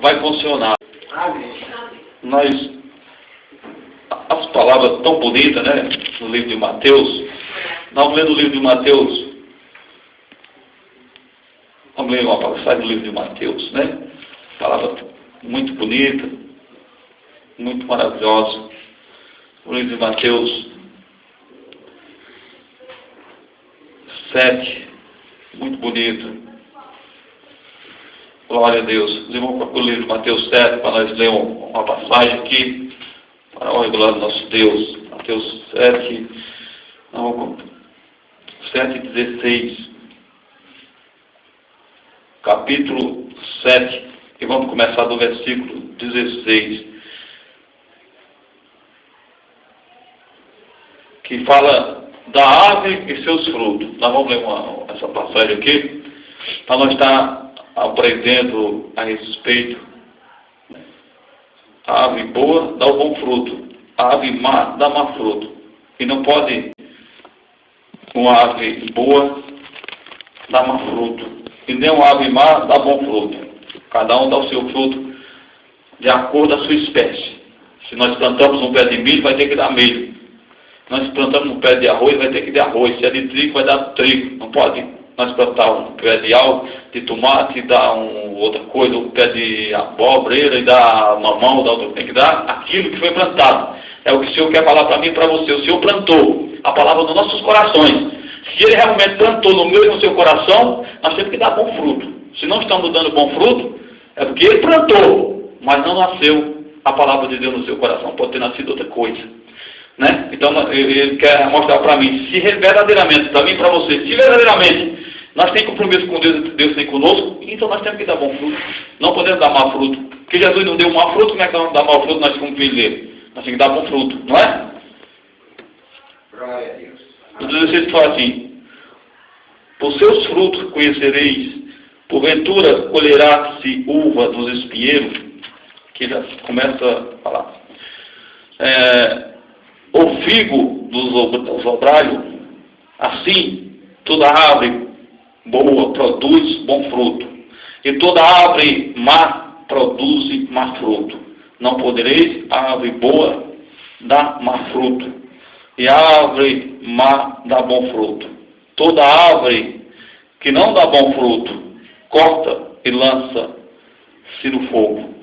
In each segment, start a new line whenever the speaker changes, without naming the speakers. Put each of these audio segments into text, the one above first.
vai funcionar.
Amém.
As palavras tão bonitas, né? No livro de Mateus. Nós lendo o livro de Mateus. Vamos ler uma passagem do livro de Mateus, né? Palavra muito bonita, muito maravilhosa. O livro de Mateus 7, muito bonito. Glória a Deus. Os irmãos procuram o livro de Mateus 7 para nós ler uma passagem aqui, para a honra e glória do nosso Deus. Mateus 7, 7:16. Capítulo 7, e vamos começar do versículo 16. Que fala da árvore e seus frutos. Nós vamos ler essa passagem aqui, para nós estar aprendendo a respeito. A árvore boa dá o bom fruto, a árvore má dá má fruto. E não pode uma árvore boa dar má fruto, e nem uma árvore má dá bom fruto. Cada um dá o seu fruto de acordo com a sua espécie. Se nós plantamos um pé de milho, vai ter que dar milho. Se nós plantamos um pé de arroz, vai ter que dar arroz. Se é de trigo, vai dar trigo. Não pode nós plantar um pé de alho, de tomate, e dar outra coisa, um pé de abóbora e dar mamão, dar outro. Tem que dar aquilo que foi plantado. É o que o Senhor quer falar para mim e para você. O Senhor plantou a palavra nos nossos corações. Se Ele realmente plantou no meu e no seu coração, nós temos que dar bom fruto. Se não estamos dando bom fruto, é porque Ele plantou, mas não nasceu a palavra de Deus no seu coração. Pode ter nascido outra coisa, né? Então Ele quer mostrar para mim, se verdadeiramente, para mim e para você, se verdadeiramente nós temos compromisso com Deus, Deus tem conosco, então nós temos que dar bom fruto. Não podemos dar mau fruto. Porque Jesus não deu mau fruto, como é que nós vamos dar mau fruto? Nós somos filhos dele. Nós temos que dar bom fruto, não é?
Glória a Deus.
O 16 fala assim: por seus frutos conhecereis, porventura colherá-se uva dos espinheiros, que já começa a falar, o figo dos obralhos. Assim, toda árvore boa produz bom fruto, e toda árvore má produz má fruto. Não podereis a árvore boa dar má fruto, e a árvore má dá bom fruto. Toda árvore que não dá bom fruto, corta e lança-se no fogo.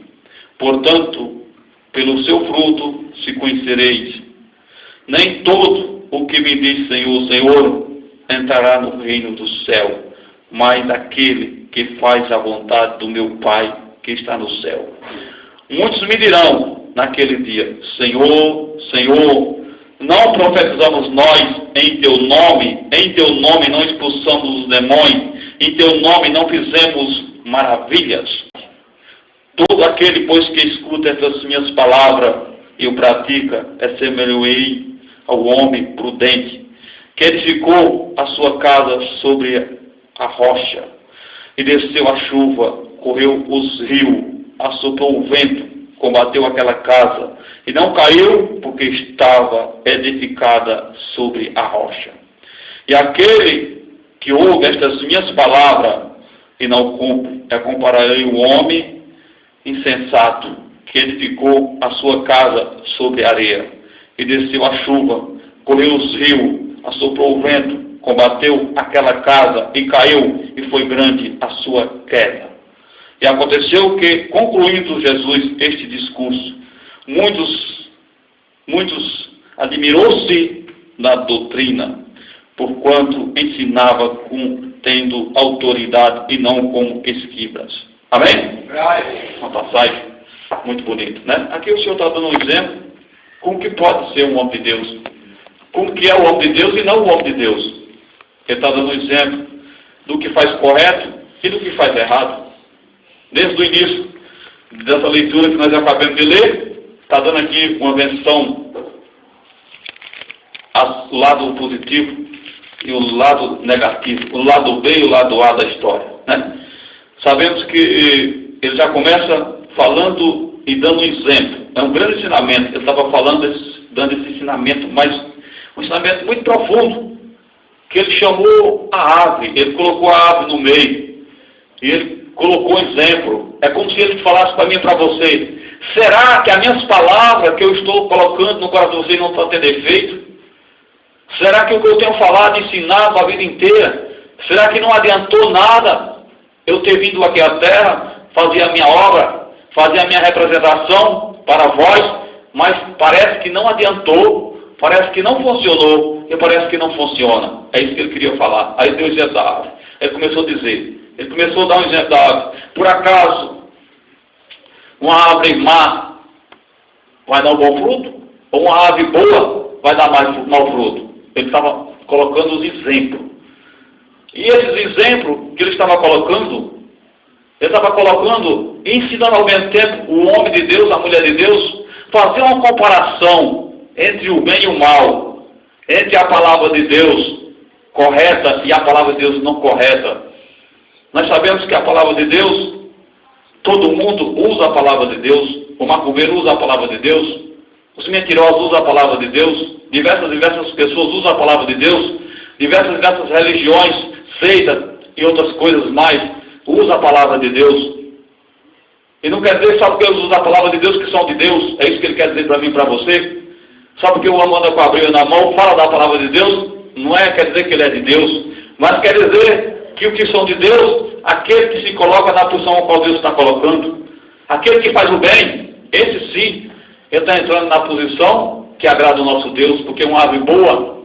Portanto, pelo seu fruto se conhecereis. Nem todo o que me diz Senhor, Senhor, entrará no reino do céu, mas aquele que faz a vontade do meu Pai que está no céu. Muitos me dirão naquele dia: Senhor, Senhor, não profetizamos nós em teu nome não expulsamos os demônios, em teu nome não fizemos maravilhas? Todo aquele, pois, que escuta essas minhas palavras e o pratica, é semelhante ao homem prudente, que edificou a sua casa sobre a rocha, e desceu a chuva, correu os rios, assoprou o vento, combateu aquela casa, e não caiu, porque estava edificada sobre a rocha. E aquele que ouve estas minhas palavras e não cumpre, compararei o homem insensato, que edificou a sua casa sobre a areia, e desceu a chuva, correu os rios, assoprou o vento, combateu aquela casa, e caiu, e foi grande a sua queda. E aconteceu que, concluindo Jesus este discurso, muitos admirou-se da doutrina, porquanto ensinava tendo autoridade e não como escribas. Amém? Uma passagem muito bonita, né? Aqui o Senhor está dando um exemplo como que pode ser um homem de Deus, como que é o homem de Deus e não o homem de Deus. Ele está dando um exemplo do que faz correto e do que faz errado. Desde o início dessa leitura que nós acabamos de ler, está dando aqui uma menção ao lado positivo e o lado negativo, o lado B e o lado A da história, né? Sabemos que ele já começa falando e dando um exemplo. É um grande ensinamento. Ele estava dando esse ensinamento, mas um ensinamento muito profundo, que ele chamou a árvore. Ele colocou a árvore no meio. E ele colocou um exemplo. É como se ele falasse para mim e para você: será que as minhas palavras que eu estou colocando no coração de vocês não estão tendo efeito? Será que o que eu tenho falado e ensinado a vida inteira, será que não adiantou nada eu ter vindo aqui à terra, fazer a minha obra, fazer a minha representação para vós, mas parece que não adiantou, parece que não funcionou, e parece que não funciona. É isso que ele queria falar. Aí deu o exemplo da árvore. Ele começou a dizer, ele começou a dar um exemplo da árvore. Por acaso, uma árvore má vai dar um bom fruto? Ou uma árvore boa vai dar mau fruto? Ele estava colocando os exemplos. E esses exemplos que ele estava colocando, ensinando ao mesmo tempo o homem de Deus, a mulher de Deus, fazer uma comparação entre o bem e o mal, entre a palavra de Deus correta e a palavra de Deus não correta. Nós sabemos que a palavra de Deus, todo mundo usa a palavra de Deus, o macumbeiro usa a palavra de Deus, os mentirosos usam a palavra de Deus, diversas pessoas usam a palavra de Deus, diversas religiões, seitas e outras coisas mais, usam a palavra de Deus. E não quer dizer só porque eles usam a palavra de Deus que são de Deus. É isso que ele quer dizer para mim e para você. Só porque o homem anda com a Bíblia na mão, fala da palavra de Deus, não quer dizer que ele é de Deus, mas quer dizer que o que são de Deus, aquele que se coloca na posição a qual Deus está colocando, aquele que faz o bem, esse sim, ele está entrando na posição que agrada o nosso Deus, porque uma árvore boa,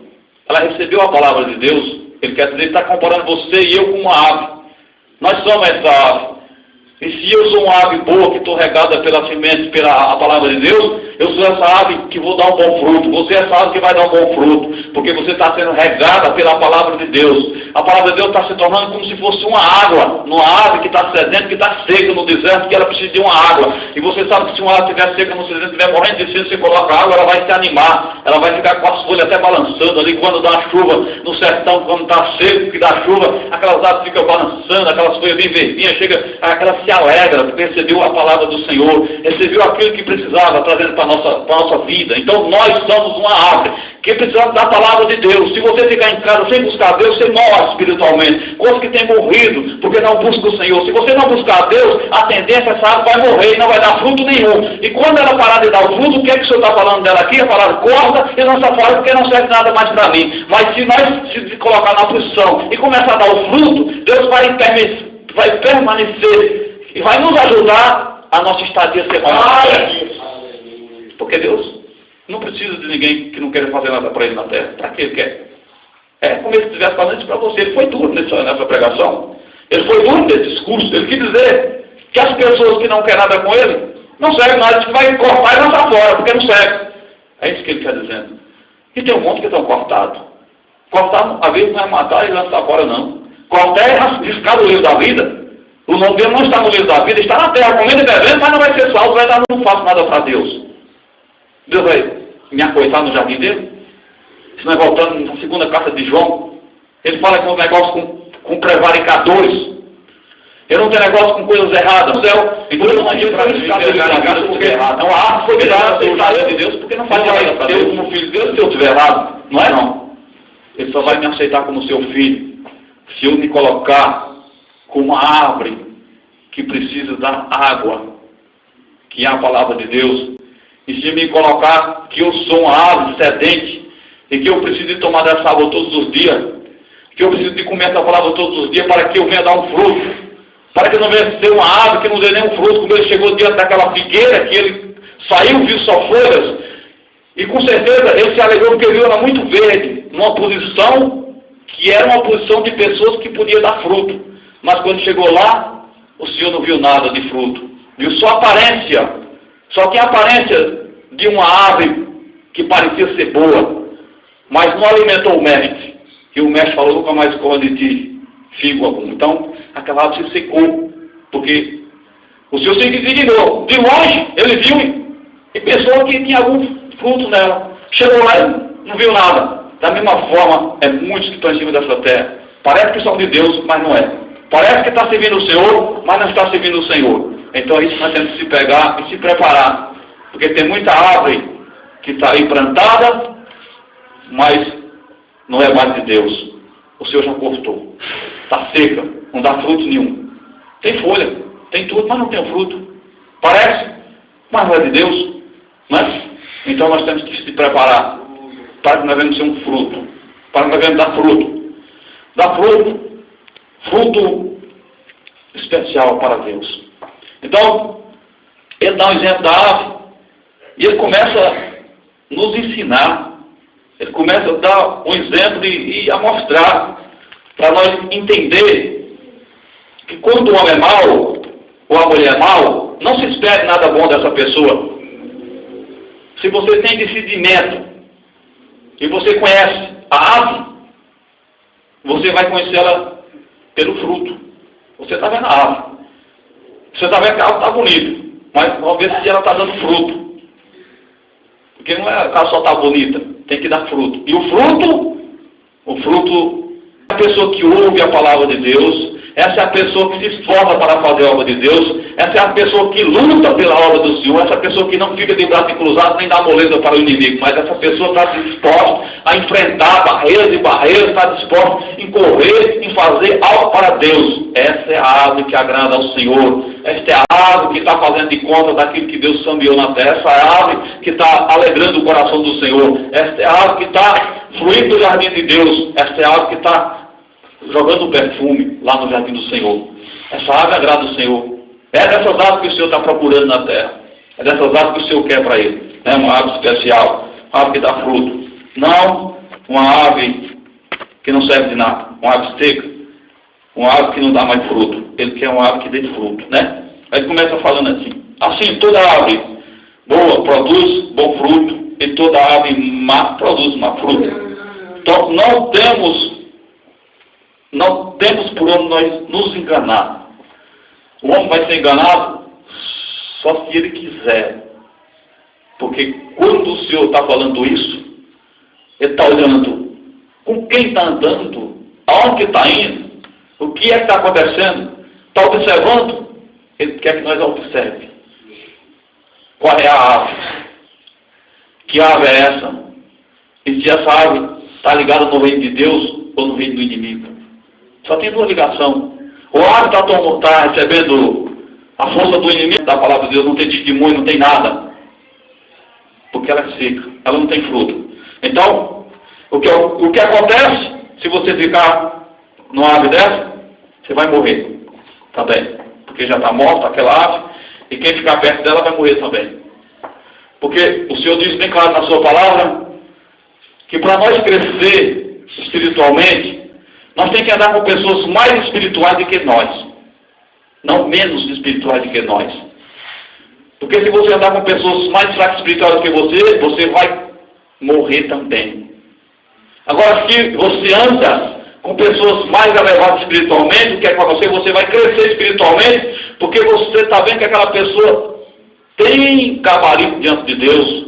ela recebeu a palavra de Deus. Ele quer dizer, ele está comparando você e eu com uma árvore. Nós somos essa árvore. E se eu sou uma árvore boa, que estou regada pela semente, pela palavra de Deus, eu sou essa árvore que vou dar um bom fruto. Você é essa árvore que vai dar um bom fruto, porque você está sendo regada pela palavra de Deus. A palavra de Deus está se tornando como se fosse uma água, numa árvore que está sedenta, que está seca no deserto, que ela precisa de uma água. E você sabe que se uma árvore estiver seca no deserto, estiver morrendo de sede, você coloca água, ela vai se animar, ela vai ficar com as folhas até balançando ali. Quando dá uma chuva no sertão, quando está seco, que dá chuva, aquelas árvores ficam balançando, aquelas folhas bem verdinhas, ela se alegra, porque recebeu a palavra do Senhor, recebeu aquilo que precisava, trazendo para a nossa vida. Então nós somos uma árvore que precisamos da palavra de Deus. Se você ficar em casa sem buscar Deus, você morre espiritualmente. Coisa que tem morrido, porque não busca o Senhor. Se você não buscar Deus, a tendência é essa árvore vai morrer e não vai dar fruto nenhum. E quando ela parar de dar o fruto, o que é que o Senhor está falando dela aqui? A palavra corta e lança fora, porque não serve nada mais para mim. Mas se nós se colocar na posição e começar a dar o fruto, Deus vai permanecer e vai nos ajudar a nossa estadia ser maior. Porque Deus não precisa de ninguém que não queira fazer nada para ele na terra. Para que ele quer? É como se ele estivesse falando isso para você. Ele foi duro nessa pregação. Ele foi duro nesse discurso. Ele quis dizer que as pessoas que não querem nada com ele não servem nada, diz que vai cortar e lançar fora, porque não serve. É isso que ele quer dizendo. E tem um monte que estão cortados. Cortar, às vezes, não é matar e lançar fora, não. Cortar é riscar do livro da vida. O nome dele não está no livro da vida, está na terra, comendo e bebendo, mas não vai ser salvo, vai dar, não faço nada para Deus. Deus vai me acoitar no jardim dele? Se nós voltamos na segunda carta de João, ele fala que é um negócio com prevaricadores. Ele não tem negócio com coisas erradas. O céu, então ele não adianta para ele porque é uma árvore foi virada pelo jardim de Deus, porque não faz nada para Deus como filho de Deus se eu estiver errado. Não é não. Ele só vai me aceitar como seu filho se eu me colocar como uma árvore que precisa dar água, que é a palavra de Deus. E se me colocar que eu sou uma árvore sedente, e que eu preciso de tomar dessa água todos os dias, que eu preciso de comer essa palavra todos os dias para que eu venha dar um fruto, para que eu não venha ser uma árvore que não dê nenhum fruto, como ele chegou diante daquela figueira, que ele saiu, viu só folhas, e com certeza ele se alegrou porque viu ela muito verde, numa posição que era uma posição de pessoas que podiam dar fruto, mas quando chegou lá, o Senhor não viu nada de fruto, viu só aparência. Só que a aparência de uma árvore que parecia ser boa, mas não alimentou o mestre. E o mestre falou, nunca mais coma de ti figo algum. Então, aquela árvore se secou, porque o Senhor se indignou. De longe, ele viu e pensou que tinha algum fruto nela. Chegou lá e não viu nada. Da mesma forma, é muitos que estão em cima dessa terra. Parece que são de Deus, mas não é. Parece que está servindo o Senhor, mas não está servindo o Senhor. Então isso nós temos que se pegar e se preparar. Porque tem muita árvore que está aí plantada, mas não é mais de Deus. O Senhor já cortou. Está seca, não dá fruto nenhum. tem folha, tem tudo, mas não tem o fruto. Parece, mas não é de Deus. Né? Então nós temos que se preparar para que nós venhamos ser um fruto, para que nós venhamos dar fruto. Dar fruto especial para Deus. Então, ele dá um exemplo da árvore e ele começa a nos ensinar, ele começa a dar um exemplo e a mostrar para nós entender que quando o homem é mau ou a mulher é mau, não se espere nada bom dessa pessoa. Se você tem discernimento e você conhece a árvore, você vai conhecê-la pelo fruto. Você está vendo a árvore. Você está vendo que a árvore está bonita, mas vamos ver se ela está dando fruto. Porque não é que ela só está bonita, tem que dar fruto. E o fruto é a pessoa que ouve a palavra de Deus, essa é a pessoa que se esforça para fazer a obra de Deus, essa é a pessoa que luta pela obra do Senhor, essa pessoa que não fica de braço cruzado nem dá moleza para o inimigo, mas essa pessoa está disposta a enfrentar barreiras e barreiras, está disposta em correr, em fazer algo para Deus. Essa é a árvore que agrada ao Senhor. Esta é a árvore que está fazendo de conta daquilo que Deus semeou na terra. Essa é a árvore que está alegrando o coração do Senhor. Esta é a árvore que está fluindo do jardim de Deus. Esta é a árvore que está jogando perfume lá no jardim do Senhor. Essa árvore agrada o Senhor. É dessas árvores que o Senhor está procurando na terra. É dessas árvores que o Senhor quer para ele. É uma árvore especial, uma árvore que dá fruto. Não uma árvore que não serve de nada. Uma árvore seca. Uma árvore que não dá mais fruto. Ele quer uma árvore que dê fruto, né? Aí ele começa falando assim. Assim, toda árvore boa produz bom fruto e toda árvore má produz má fruto. Então, não temos por onde nós nos enganar. O homem vai ser enganado só se ele quiser. Porque quando o Senhor está falando isso, ele está olhando com quem está andando, aonde está indo, o que é que está acontecendo, está observando, ele quer que nós observe. Qual é a árvore? Que árvore é essa? E se essa árvore está ligada no reino de Deus ou no reino do inimigo? Só tem duas ligações. O árvore está recebendo a força do inimigo da palavra de Deus, não tem testemunho, não tem nada. Porque ela é seca, ela não tem fruto. Então, o que acontece se você ficar numa árvore dessa? Você vai morrer também. Porque já está morta aquela árvore, e quem ficar perto dela vai morrer também. Porque o Senhor diz bem claro na sua palavra, que para nós crescer espiritualmente, nós temos que andar com pessoas mais espirituais do que nós. Não menos espirituais do que nós. Porque se você andar com pessoas mais fracas espirituais do que você vai morrer também. Agora, se você anda com pessoas mais elevadas espiritualmente, o que é para você vai crescer espiritualmente, porque você está vendo que aquela pessoa tem gabarito diante de Deus,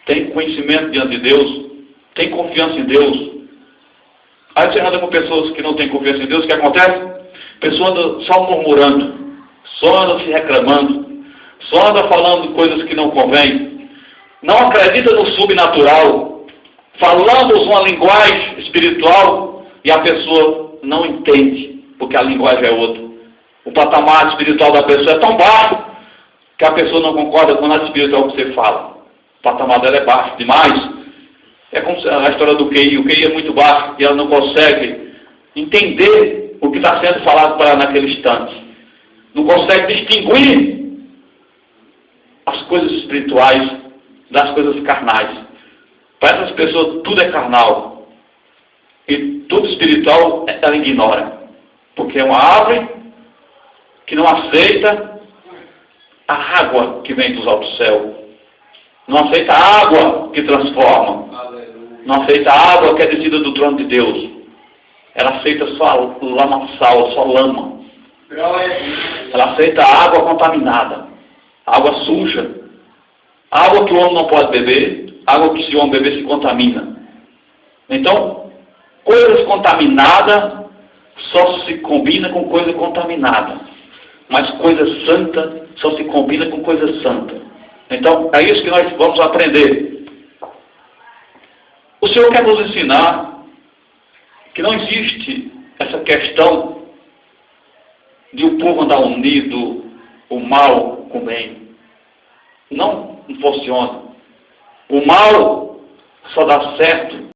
tem conhecimento diante de Deus, tem confiança em Deus. Aí você anda com pessoas que não têm confiança em Deus, o que acontece? A pessoa anda só murmurando, só anda se reclamando, só anda falando coisas que não convêm, não acredita no subnatural, falamos uma linguagem espiritual e a pessoa não entende, porque a linguagem é outra. O patamar espiritual da pessoa é tão baixo que a pessoa não concorda com nada espiritual que você fala. O patamar dela é baixo demais. É como a história do QI. O QI é muito baixo e ela não consegue entender o que está sendo falado para ela naquele instante. Não consegue distinguir as coisas espirituais das coisas carnais. Para essas pessoas tudo é carnal. E tudo espiritual ela ignora. Porque é uma árvore que não aceita a água que vem dos altos céus. Não aceita a água que transforma. Não aceita a água que é descida do trono de Deus. Ela aceita só lamaçal, só lama. Ela aceita a água contaminada. A água suja. A água que o homem não pode beber. A água que se o homem beber se contamina. Então, coisas contaminadas só se combina com coisa contaminada. Mas coisa santa só se combina com coisa santa. Então, é isso que nós vamos aprender. O Senhor quer nos ensinar que não existe essa questão de o povo andar unido, o mal com o bem. Não funciona. O mal só dá certo